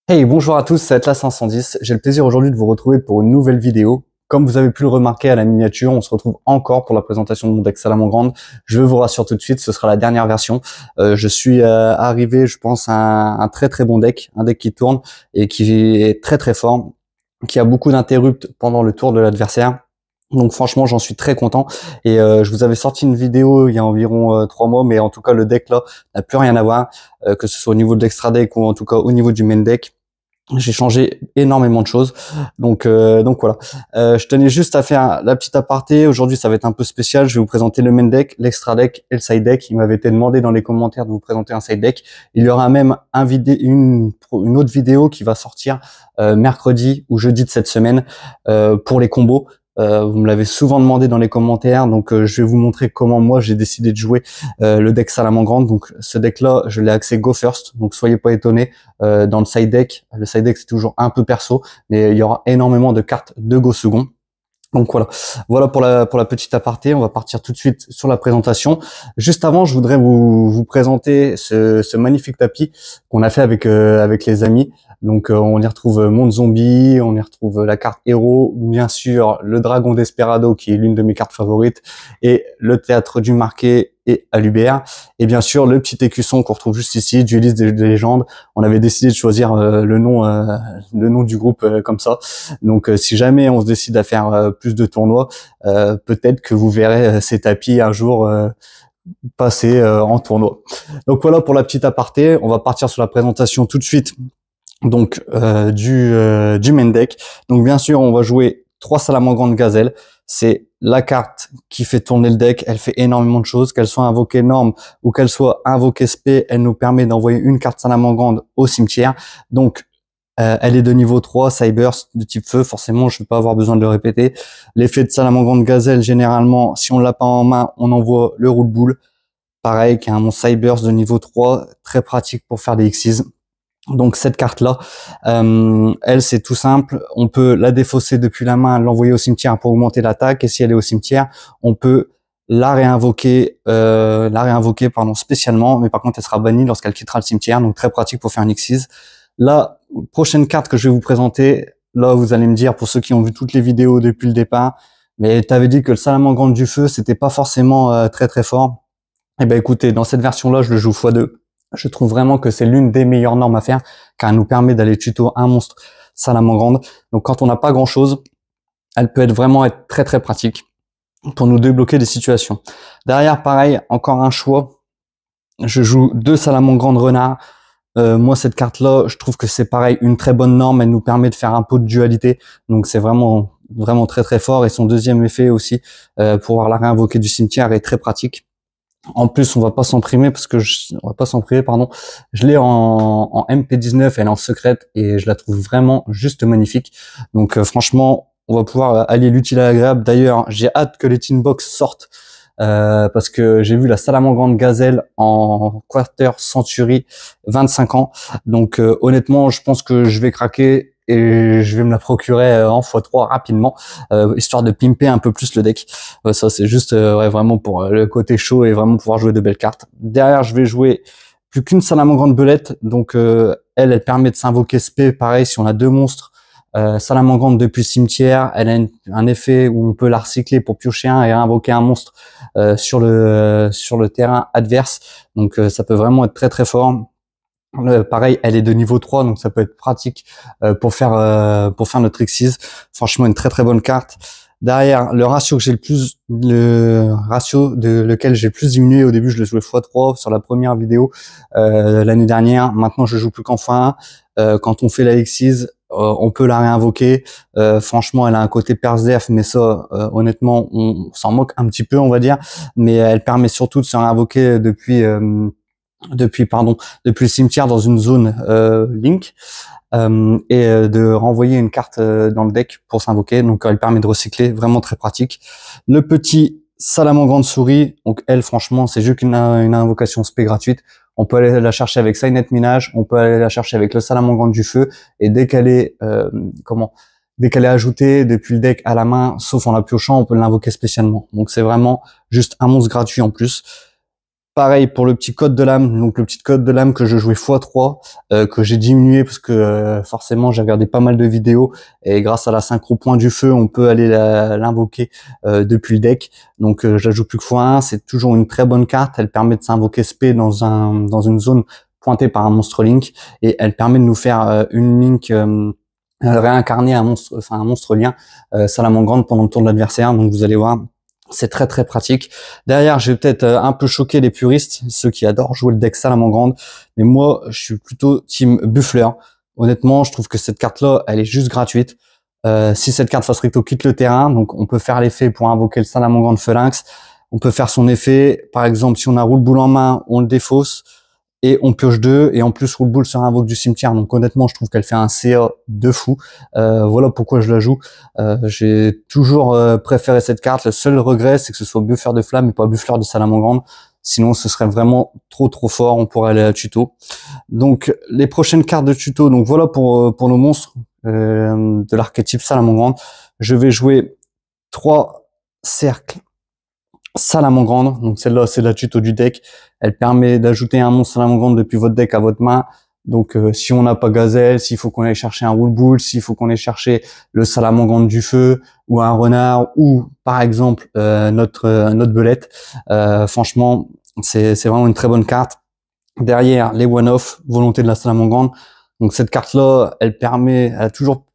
Hey, bonjour à tous, c'est Atlas 510. J'ai le plaisir aujourd'hui de vous retrouver pour une nouvelle vidéo. Comme vous avez pu le remarquer à la miniature, on se retrouve encore pour la présentation de mon deck Salamandre. Je vous rassure tout de suite, ce sera la dernière version. Je suis arrivé, je pense, à un très très bon deck, un deck qui tourne et qui est très très fort, qui a beaucoup d'interrupts pendant le tour de l'adversaire. Donc franchement, j'en suis très content. Et je vous avais sorti une vidéo il y a environ 3 mois, mais en tout cas, le deck là n'a plus rien à voir, que ce soit au niveau de l'extra deck ou en tout cas au niveau du main deck. J'ai changé énormément de choses, donc voilà. Je tenais juste à faire la petite aparté. Aujourd'hui, ça va être un peu spécial. Je vais vous présenter le main deck, l'extra deck et le side deck. Il m'avait été demandé dans les commentaires de vous présenter un side deck. Il y aura même une autre vidéo qui va sortir mercredi ou jeudi de cette semaine pour les combos. Vous me l'avez souvent demandé dans les commentaires, donc je vais vous montrer comment moi j'ai décidé de jouer le deck Salamandre. Donc ce deck-là, je l'ai axé Go First, donc soyez pas étonnés. Dans le side deck, c'est toujours un peu perso, mais il y aura énormément de cartes de Go Second. Donc voilà pour la petite aparté. On va partir tout de suite sur la présentation. Juste avant, je voudrais vous présenter ce magnifique tapis qu'on a fait avec les amis. Donc on y retrouve Monde Zombie, on y retrouve la carte Héros, bien sûr le Dragon Desperado qui est l'une de mes cartes favorites, et le Théâtre du Marquet et Alubert, et bien sûr le petit écusson qu'on retrouve juste ici, Dueliste des légendes. On avait décidé de choisir le nom du groupe comme ça. Donc si jamais on se décide à faire plus de tournois, peut-être que vous verrez ces tapis un jour passer en tournoi. Donc voilà pour la petite aparté. On va partir sur la présentation tout de suite. Donc du main deck. Donc bien sûr, on va jouer 3 Salamandre Gazelle. C'est la carte qui fait tourner le deck. Elle fait énormément de choses, qu'elle soit invoquée norme ou qu'elle soit invoquée spé. Elle nous permet d'envoyer une carte Salamandre au cimetière. Donc elle est de niveau 3, Cybers de type feu, forcément je ne vais pas avoir besoin de le répéter. L'effet de Salamandre Gazelle, généralement, si on l'a pas en main, on envoie le roule boule. Pareil, qui a un monstre Cybers de niveau 3, très pratique pour faire des Xyz. Donc cette carte-là, elle c'est tout simple, on peut la défausser depuis la main, l'envoyer au cimetière pour augmenter l'attaque, et si elle est au cimetière, on peut la réinvoquer spécialement, mais par contre elle sera bannie lorsqu'elle quittera le cimetière, donc très pratique pour faire un Xyz. La prochaine carte que je vais vous présenter, là vous allez me dire, pour ceux qui ont vu toutes les vidéos depuis le départ, mais t'avais dit que le Salamandre du feu c'était pas forcément très très fort. Eh ben écoutez, dans cette version-là, je le joue x2. Je trouve vraiment que c'est l'une des meilleures normes à faire, car elle nous permet d'aller tuto un monstre Salamandre. Donc quand on n'a pas grand-chose, elle peut vraiment être très très pratique pour nous débloquer des situations. Derrière, pareil, encore un choix. Je joue 2 Salamandre renard. Moi, cette carte-là, je trouve que c'est pareil, une très bonne norme. Elle nous permet de faire un pot de dualité. Donc c'est vraiment vraiment très très fort. Et son deuxième effet aussi, pouvoir la réinvoquer du cimetière, est très pratique. En plus, on va pas s'en priver parce que on va pas s'en priver, pardon. Je l'ai en MP19, elle est en secrète et je la trouve vraiment juste magnifique. Donc franchement, on va pouvoir allier l'utile à l'agréable. D'ailleurs, j'ai hâte que les Teen Box sortent parce que j'ai vu la Salamandre Gazelle en Quarter Century 25 ans. Donc honnêtement, je pense que je vais craquer et je vais me la procurer en x3 rapidement, histoire de pimper un peu plus le deck. Ça c'est juste ouais, vraiment pour le côté chaud et vraiment pouvoir jouer de belles cartes. Derrière, je vais jouer plus qu'une Salamandre belette, donc elle permet de s'invoquer spé, pareil si on a 2 monstres. Salamandre depuis le cimetière, elle a un effet où on peut la recycler pour piocher un et invoquer un monstre sur le terrain adverse. Donc ça peut vraiment être très très fort. Pareil, elle est de niveau 3, donc ça peut être pratique pour faire notre Xyz. Franchement, une très très bonne carte. Derrière, le ratio de lequel j'ai le plus diminué, au début je le jouais x3 sur la première vidéo l'année dernière. Maintenant je joue plus qu'en x1. Quand on fait la Xyz, on peut la réinvoquer. Franchement, elle a un côté perse-def, mais ça, honnêtement, on s'en moque un petit peu, on va dire. Mais elle permet surtout de se réinvoquer depuis le cimetière dans une zone link, et de renvoyer une carte dans le deck pour s'invoquer. Donc elle permet de recycler, vraiment très pratique. Le petit Salamandre souris, donc elle franchement c'est juste une invocation spé gratuite. On peut aller la chercher avec Signet Minage, on peut aller la chercher avec le Salamandre du feu, et dès qu'elle est ajoutée depuis le deck à la main, sauf en la piochant, on peut l'invoquer spécialement. Donc c'est vraiment juste un monstre gratuit en plus. Pareil pour le petit code de l'âme, donc le petit code de l'âme que je jouais x3, que j'ai diminué parce que forcément j'ai regardé pas mal de vidéos et grâce à la synchro point du feu, on peut aller l'invoquer depuis le deck. Donc je la joue plus que x1, c'est toujours une très bonne carte, elle permet de s'invoquer SP dans une zone pointée par un monstre Link et elle permet de nous faire une Link réincarner un monstre lien Salamangreande pendant le tour de l'adversaire. Donc vous allez voir, c'est très très pratique. Derrière, je vais peut-être un peu choquer les puristes, ceux qui adorent jouer le deck Salamangreande, mais moi, je suis plutôt team Buffler. Honnêtement, je trouve que cette carte-là, elle est juste gratuite. Si cette carte face recto quitte le terrain, donc on peut faire l'effet pour invoquer le Salamangreande Phalanx. On peut faire son effet, par exemple, si on a Roule Boule en main, on le défausse et on pioche 2, et en plus Roule Boule sur invoque du cimetière. Donc honnêtement, je trouve qu'elle fait un CA de fou. Voilà pourquoi je la joue. J'ai toujours préféré cette carte. Le seul regret, c'est que ce soit Buffer de Flamme et pas Buffler de Salamangreande. Sinon, ce serait vraiment trop fort. On pourrait aller à tuto. Donc les prochaines cartes de tuto. Donc voilà pour nos monstres de l'archétype Salamangreande. Je vais jouer 3 cercles Salamangreande, donc celle-là c'est la tuto du deck. Elle permet d'ajouter un monstre Salamangreande depuis votre deck à votre main. Donc si on n'a pas Gazelle, s'il faut qu'on aille chercher un Roule Boule, s'il faut qu'on aille chercher le Salamangreande du feu ou un renard ou par exemple notre belette, franchement c'est vraiment une très bonne carte. Derrière les one-off, volonté de la Salamangreande. Donc cette carte-là, elle a toujours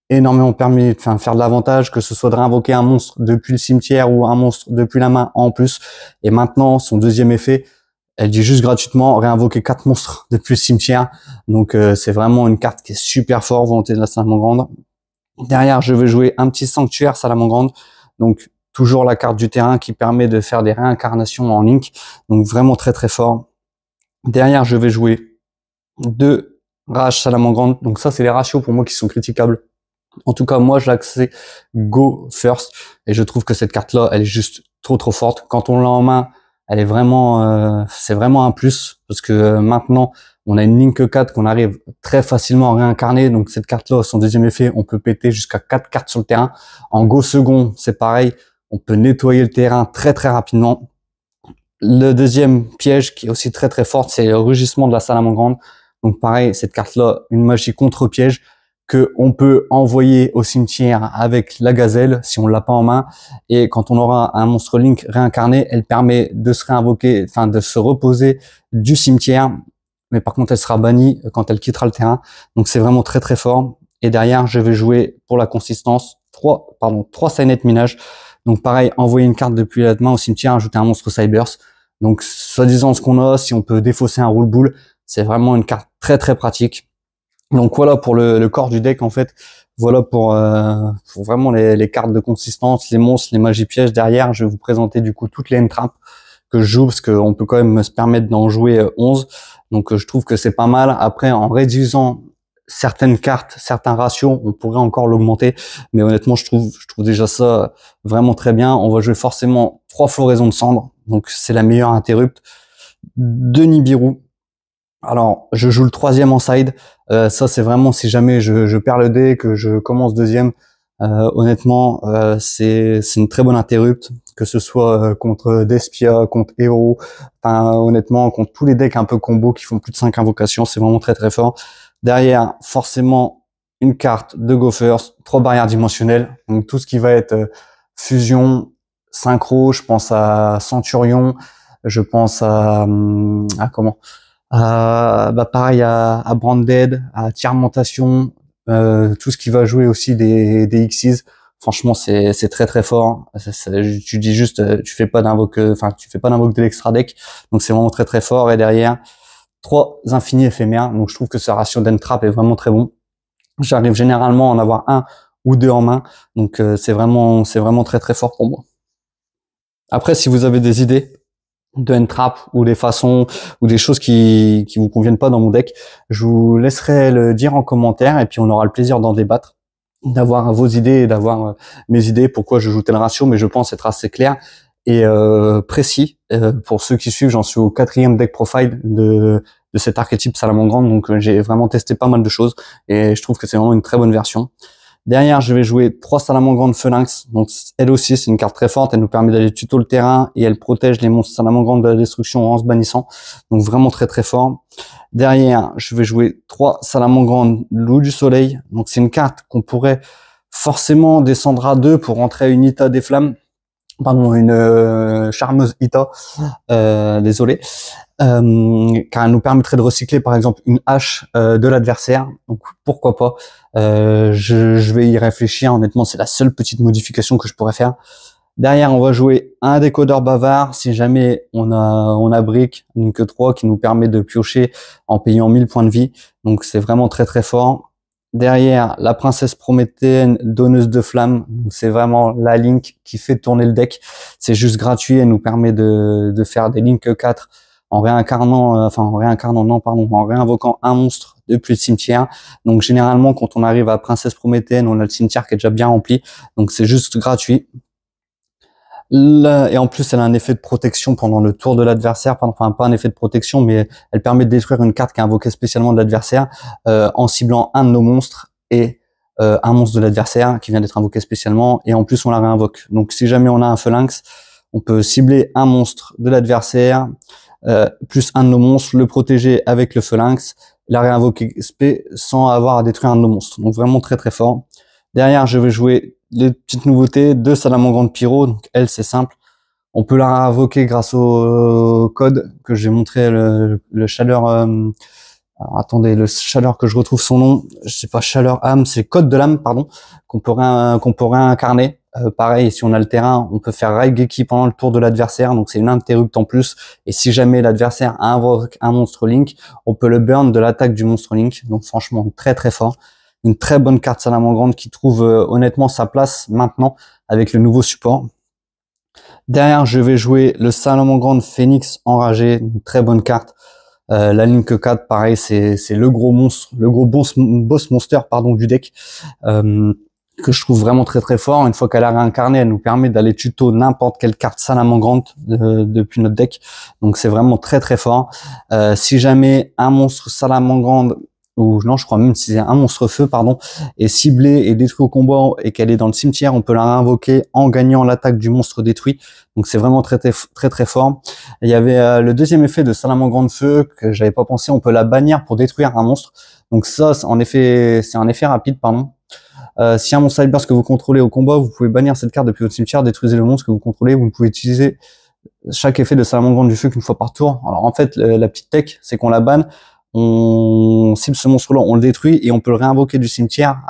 énormément permis de faire de l'avantage, que ce soit de réinvoquer un monstre depuis le cimetière ou un monstre depuis la main en plus. Et maintenant, son deuxième effet, elle dit juste gratuitement réinvoquer 4 monstres depuis le cimetière. Donc c'est vraiment une carte qui est super forte, volonté de la Salamangreande. Derrière, je vais jouer un petit sanctuaire Salamangreande. Donc toujours la carte du terrain qui permet de faire des réincarnations en Link. Donc vraiment très fort. Derrière, je vais jouer 2 Rage Salamangreande. Donc ça, c'est les ratios pour moi qui sont critiquables. En tout cas, moi, je l'accès Go First et je trouve que cette carte-là, elle est juste trop forte. Quand on l'a en main, elle est vraiment, c'est vraiment un plus parce que maintenant, on a une Link 4 qu'on arrive très facilement à réincarner. Donc cette carte-là, son deuxième effet, on peut péter jusqu'à 4 cartes sur le terrain. En Go second, c'est pareil, on peut nettoyer le terrain très rapidement. Le deuxième piège qui est aussi très fort, c'est le rugissement de la Salamangreande. Donc pareil, cette carte-là, une magie contre piège que on peut envoyer au cimetière avec la gazelle si on l'a pas en main, et quand on aura un monstre Link réincarné, elle permet de se réinvoquer, enfin de se reposer du cimetière, mais par contre elle sera bannie quand elle quittera le terrain. Donc c'est vraiment très fort. Et derrière, je vais jouer pour la consistance 3 Signet Minage. Donc pareil, envoyer une carte depuis la main au cimetière, ajouter un monstre Cybers. Donc soi-disant ce qu'on a, si on peut défausser un Roule Boule, c'est vraiment une carte très pratique. Donc voilà pour le corps du deck en fait. Voilà pour vraiment les cartes de consistance, les monstres, les magies pièges. Derrière, je vais vous présenter du coup toutes les end-traps que je joue parce qu'on peut quand même se permettre d'en jouer 11. Donc je trouve que c'est pas mal. Après, en réduisant certaines cartes, certains ratios, on pourrait encore l'augmenter. Mais honnêtement, je trouve déjà ça vraiment très bien. On va jouer forcément 3 Floraisons de Cendre. Donc c'est la meilleure interrupt. 2 Nibiru. Alors, je joue le 3e en side. Ça, c'est vraiment si jamais je perds le dé, que je commence 2e. Honnêtement, c'est une très bonne interrupt, que ce soit contre Despia, contre Hero. Enfin, honnêtement, contre tous les decks un peu combo qui font plus de 5 invocations, c'est vraiment très fort. Derrière, forcément, une carte de Go First, 3 barrières dimensionnelles. Donc tout ce qui va être fusion, synchro, je pense à Centurion, je pense à comment pareil à Branded, à Tiermentation, tout ce qui va jouer aussi des Xyz. Franchement, c'est très fort. Tu dis juste, tu fais pas d'invoque de l'extra deck, donc c'est vraiment très fort. Et derrière, 3 infinis éphémères. Donc je trouve que ce ratio d'entrap est vraiment très bon. J'arrive généralement à en avoir 1 ou 2 en main, donc c'est vraiment très fort pour moi. Après, si vous avez des idées de end-trap ou des façons ou des choses qui vous conviennent pas dans mon deck, je vous laisserai le dire en commentaire et puis on aura le plaisir d'en débattre, d'avoir vos idées et d'avoir mes idées, pourquoi je joue tel ratio, mais je pense être assez clair et précis. Pour ceux qui suivent, j'en suis au 4e deck profile de cet archétype Salamangreande, donc j'ai vraiment testé pas mal de choses et je trouve que c'est vraiment une très bonne version. Derrière, je vais jouer 3 salamandres Phalanx. Donc, elle aussi, c'est une carte très forte. Elle nous permet d'aller tuto le terrain et elle protège les monstres salamandres de la destruction en se bannissant. Donc, vraiment très très fort. Derrière, je vais jouer 3 salamandres Loup du Soleil. Donc, c'est une carte qu'on pourrait forcément descendre à 2 pour rentrer à une Ita des Flammes. Pardon, une charmeuse Ita. Désolé. Car elle nous permettrait de recycler par exemple une hache de l'adversaire. Donc pourquoi pas. Je vais y réfléchir. Honnêtement, c'est la seule petite modification que je pourrais faire. Derrière, on va jouer un décodeur bavard. Si jamais on a brique, une que 3 qui nous permet de piocher en payant 1000 points de vie. Donc c'est vraiment très très fort. Derrière, la princesse prométhéenne, donneuse de flammes. C'est vraiment la link qui fait tourner le deck. C'est juste gratuit. Elle nous permet de faire des links 4 en réincarnant, en réinvoquant un monstre depuis le cimetière. Donc généralement, quand on arrive à princesse prométhéenne, on a le cimetière qui est déjà bien rempli. Donc c'est juste gratuit. Là, et en plus, elle a un effet de protection pendant le tour de l'adversaire. Enfin, pas un effet de protection, mais elle permet de détruire une carte qui est invoquée spécialement de l'adversaire en ciblant un de nos monstres et un monstre de l'adversaire qui vient d'être invoqué spécialement. Et en plus, on la réinvoque. Donc, si jamais on a un phalanx, on peut cibler un monstre de l'adversaire plus un de nos monstres, le protéger avec le phalanx, la réinvoquer SP sans avoir à détruire un de nos monstres. Donc, vraiment très très fort. Derrière, je vais jouer les petites nouveautés, 2 salamandres pyro. Donc elle, c'est simple. On peut la invoquer grâce au code que j'ai montré, le chaleur. Alors attendez, le chaleur que je retrouve son nom. Je sais pas, chaleur âme, c'est code de l'âme, pardon, qu'on peut réincarner. Pareil, si on a le terrain, on peut faire Raigeki pendant le tour de l'adversaire. Donc c'est une interrupte en plus. Et si jamais l'adversaire invoque un monstre Link, on peut le burn de l'attaque du monstre Link. Donc franchement, très très fort. Une très bonne carte salamandre qui trouve honnêtement sa place maintenant avec le nouveau support. Derrière, je vais jouer le salamandre Phénix enragé, une très bonne carte. La Link 4, pareil, c'est le gros monstre, le gros boss monster du deck, que je trouve vraiment très très fort. Une fois qu'elle a réincarné, elle nous permet d'aller tuto n'importe quelle carte salamandre depuis notre deck. Donc c'est vraiment très très fort. Si jamais un monstre salamandre ou non, je crois même si c'est un monstre feu, est ciblé et détruit au combat et qu'elle est dans le cimetière, on peut la réinvoquer en gagnant l'attaque du monstre détruit. Donc c'est vraiment très très fort. Et il y avait le deuxième effet de salamandre de feu que j'avais pas pensé, on peut la bannir pour détruire un monstre. Donc ça, en effet, c'est un effet rapide, si un monstre cyberburst que vous contrôlez au combat, vous pouvez bannir cette carte depuis votre cimetière, détruisez le monstre que vous contrôlez, vous ne pouvez utiliser chaque effet de salamandre du feu qu'une fois par tour. Alors en fait, la petite tech, c'est qu'on la banne, on cible ce monstre-là, on le détruit et on peut le réinvoquer du cimetière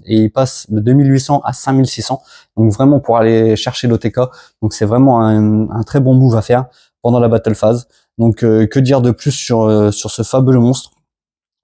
et il passe de 2800 à 5600. Donc vraiment pour aller chercher l'OTK. Donc c'est vraiment un très bon move à faire pendant la battle phase. Donc que dire de plus sur ce fabuleux monstre.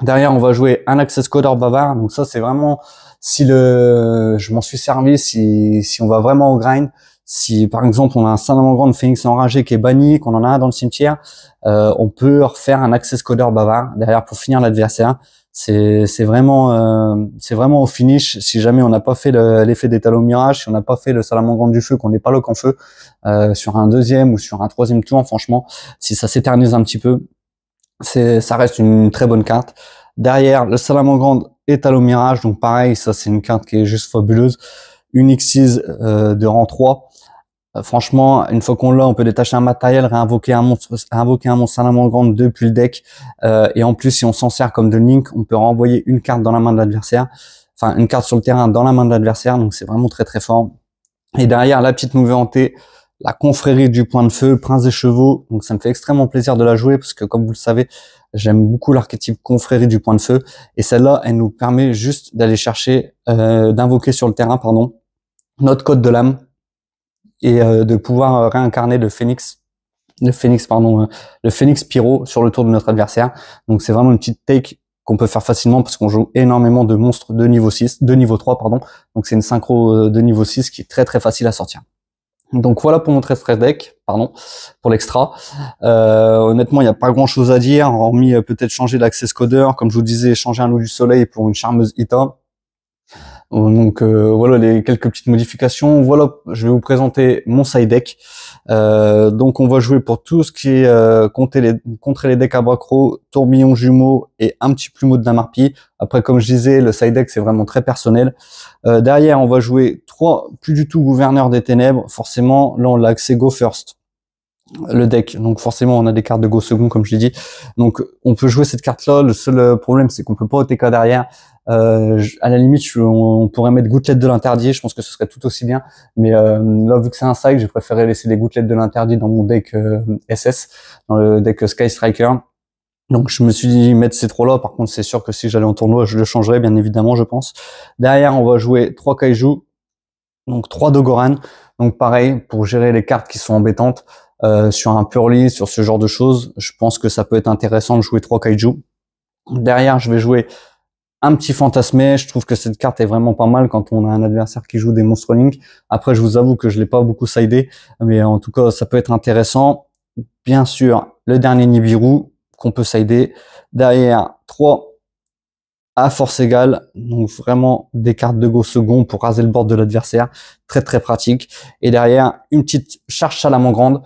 Derrière, on va jouer un access codeur bavard. Donc ça, c'est vraiment si je m'en suis servi, si on va vraiment au grind. Si par exemple on a un salamandre Phénix enragé qui est banni, qu'on en a un dans le cimetière, on peut refaire un access codeur bavard derrière pour finir l'adversaire. C'est vraiment au finish. Si jamais on n'a pas fait l'effet d'étal au mirage, si on n'a pas fait le salamandre du feu, qu'on n'est pas lock en feu sur un deuxième ou sur un troisième tour, franchement, si ça s'éternise un petit peu, ça reste une très bonne carte. Derrière, le salamandre étal au mirage, donc pareil, ça c'est une carte qui est juste fabuleuse. Une Xyz de rang 3. Franchement, une fois qu'on l'a, on peut détacher un matériel, réinvoquer un monstre salamandre depuis le deck. Et en plus, si on s'en sert comme de Link, on peut renvoyer une carte dans la main de l'adversaire. Enfin, une carte sur le terrain dans la main de l'adversaire. Donc c'est vraiment très très fort. Et derrière, la petite nouveauté, la confrérie du point de feu, Prince des Chevaux. Donc ça me fait extrêmement plaisir de la jouer parce que comme vous le savez, j'aime beaucoup l'archétype confrérie du point de feu. Et celle-là, elle nous permet juste d'aller chercher, d'invoquer sur le terrain, notre code de l'âme et de pouvoir réincarner le phénix pyro sur le tour de notre adversaire. Donc c'est vraiment une petite take qu'on peut faire facilement parce qu'on joue énormément de monstres de niveau 6, de niveau 3 Donc c'est une synchro de niveau 6 qui est très très facile à sortir. Donc voilà pour mon extra deck, pour l'extra. Honnêtement, il n'y a pas grand chose à dire, hormis peut-être changer l'access codeur, comme je vous disais, changer un loup du soleil pour une charmeuse Ita. Donc voilà les quelques petites modifications. Voilà, je vais vous présenter mon side deck. Donc on va jouer pour tout ce qui est contrer les decks Abracro, tourbillon jumeau et un petit plumeau de Namarpi. Après, comme je disais, le side deck c'est vraiment très personnel. Derrière, on va jouer 3 plus du tout gouverneurs des ténèbres. Forcément, là on l'a accès Go First. Le deck, donc forcément on a des cartes de Go second comme je l'ai dit, donc on peut jouer cette carte là. Le seul problème c'est qu'on peut pas OTK derrière. À la limite on pourrait mettre gouttelette de l'interdit, je pense que ce serait tout aussi bien, mais là vu que c'est un side, j'ai préféré laisser les gouttelettes de l'interdit dans mon deck SS, dans le deck Sky Striker. Donc je me suis dit mettre ces 3 là. Par contre c'est sûr que si j'allais en tournoi je le changerais bien évidemment, je pense. Derrière on va jouer 3 Kaiju, donc 3 Dogoran, donc pareil pour gérer les cartes qui sont embêtantes. Sur un Purly, sur ce genre de choses, je pense que ça peut être intéressant de jouer 3 Kaiju. Derrière, je vais jouer un petit Fantasmé. Je trouve que cette carte est vraiment pas mal quand on a un adversaire qui joue des Monster Link. Après, je vous avoue que je l'ai pas beaucoup sidé, mais en tout cas, ça peut être intéressant. Bien sûr, le dernier Nibiru qu'on peut sider. Derrière, 3 à force égale, donc vraiment des cartes de Go second pour raser le board de l'adversaire, très très pratique. Et derrière, une petite charge Salamandre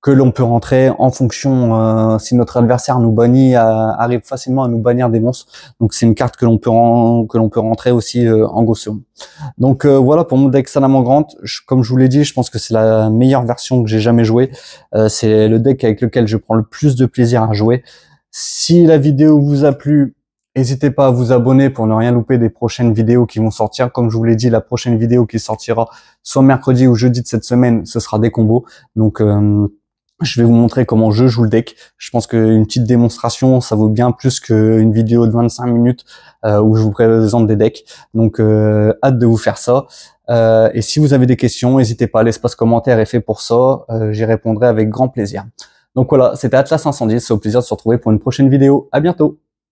que l'on peut rentrer en fonction si notre adversaire nous bannit, arrive facilement à nous bannir des monstres. Donc c'est une carte que l'on peut rentrer aussi en Go second. Donc voilà pour mon deck Salamandre. Comme je vous l'ai dit, je pense que c'est la meilleure version que j'ai jamais jouée. C'est le deck avec lequel je prends le plus de plaisir à jouer. Si la vidéo vous a plu, n'hésitez pas à vous abonner pour ne rien louper des prochaines vidéos qui vont sortir. Comme je vous l'ai dit, la prochaine vidéo qui sortira soit mercredi ou jeudi de cette semaine, ce sera des combos. Donc je vais vous montrer comment je joue le deck. Je pense qu'une petite démonstration, ça vaut bien plus qu'une vidéo de 25 minutes où je vous présente des decks. Donc hâte de vous faire ça. Et si vous avez des questions, n'hésitez pas, l'espace commentaire est fait pour ça. J'y répondrai avec grand plaisir. Donc voilà, c'était Atlas 510, c'est au plaisir de se retrouver pour une prochaine vidéo. À bientôt.